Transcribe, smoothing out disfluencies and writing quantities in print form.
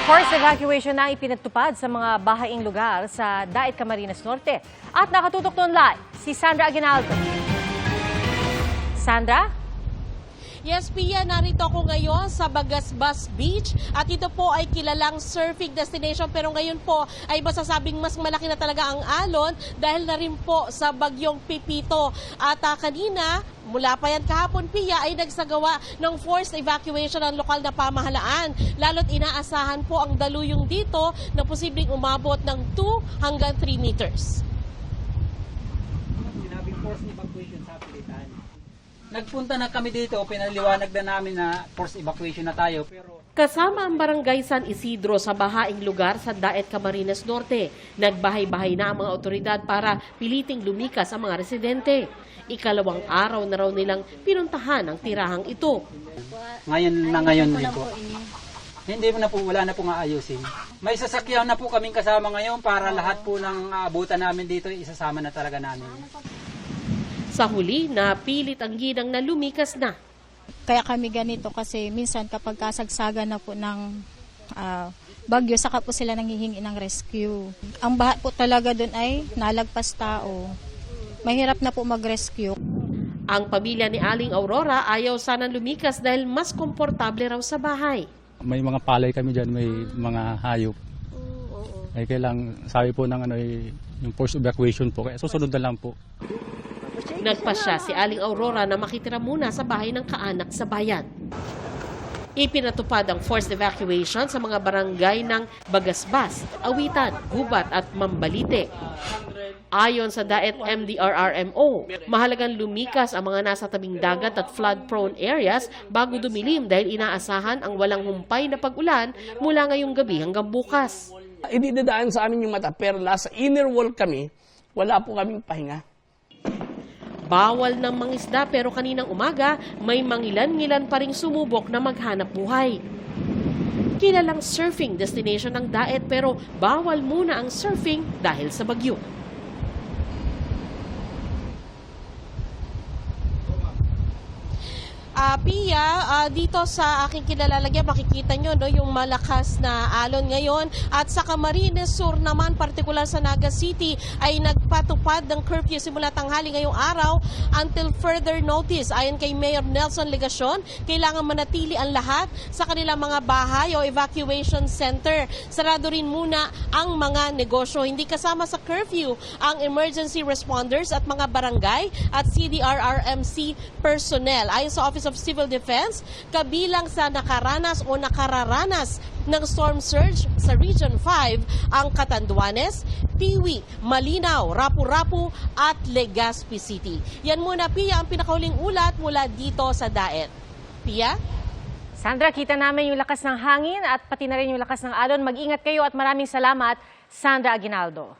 Forced evacuation na ipinatupad sa mga bahaing lugar sa Daet, Camarines Norte. At nakatutok doon live si Sandra Aguinaldo. Sandra? Yes, Pia, narito ako ngayon sa Bagasbas Beach at ito po ay kilalang surfing destination pero ngayon po ay masasabing mas malaki na talaga ang alon dahil na rin po sa bagyong Pipito. At kanina, mula pa yan kahapon, Pia, ay nagsagawa ng forced evacuation ng lokal na pamahalaan. Lalo't inaasahan po ang daluyong dito na posibleng umabot ng 2 hanggang 3 meters. Sinabing forced evacuation sa Pilitan. Nagpunta na kami dito, pinaliwanag na namin na forced evacuation na tayo. Pero Kasama ang barangay San Isidro sa bahaing lugar sa Daet, Camarines Norte. Nagbahay-bahay na ang mga otoridad para piliting lumikas ang mga residente. Ikalawang araw na raw nilang pinuntahan ang tirahang ito. ngayon din po. Hindi mo na po, wala na po aayusin. May sasakyan na po kaming kasama ngayon para lahat po ng abutan namin dito, isasama na talaga namin. Sa huli, napilit ang ginang na lumikas na. Kaya kami ganito kasi minsan kapag kasagsagan na po ng bagyo, saka po sila nanghihingi ng rescue. Ang baha po talaga doon ay nalagpas tao. Mahirap na po mag-rescue. Ang pamilya ni Aling Aurora ayaw sanang lumikas dahil mas komportable raw sa bahay. May mga palay kami dyan, may mga hayop. Ay kailang sabi po ng yung forced evacuation po, kaya susunod na lang po. Nagpasya si Aling Aurora na makitira muna sa bahay ng kaanak sa bayan. Ipinatupad ang forced evacuation sa mga barangay ng Bagasbas, Awitan, Gubat at Mambalite. Ayon sa Daet MDRRMO, mahalagang lumikas ang mga nasa tabing dagat at flood-prone areas bago dumilim dahil inaasahan ang walang humpay na pag-ulan mula ngayong gabi hanggang bukas. Ididadaan sa amin yung mata, pero nasa inner wall kami, wala po kaming pahinga. Bawal ng mangisda pero kaninang umaga may mangilan-ngilan pa ring sumubok na maghanap buhay. Kilalang surfing destination ng Daet pero bawal muna ang surfing dahil sa bagyo. Pia, dito sa aking kilalalagyan, makikita nyo yung malakas na alon ngayon. At sa Camarines Sur naman, partikular sa Naga City, ay nagpatupad ng curfew simula tanghali ngayong araw until further notice. Ayon kay Mayor Nelson Legacion, kailangan manatili ang lahat sa kanilang mga bahay o evacuation center. Sarado rin muna ang mga negosyo. Hindi kasama sa curfew ang emergency responders at mga barangay at CDRRMC personnel. Ayon sa Office of Civil Defense, kabilang sa nakaranas o nakararanas ng storm surge sa Region 5 ang Catanduanes, Tiwi, Malinaw, Rapu-Rapu at Legazpi City. Yan muna, Pia, ang pinakahuling ulat mula dito sa Daet. Pia? Sandra, kita namin yung lakas ng hangin at pati na rin yung lakas ng alon. Mag-ingat kayo at maraming salamat, Sandra Aguinaldo.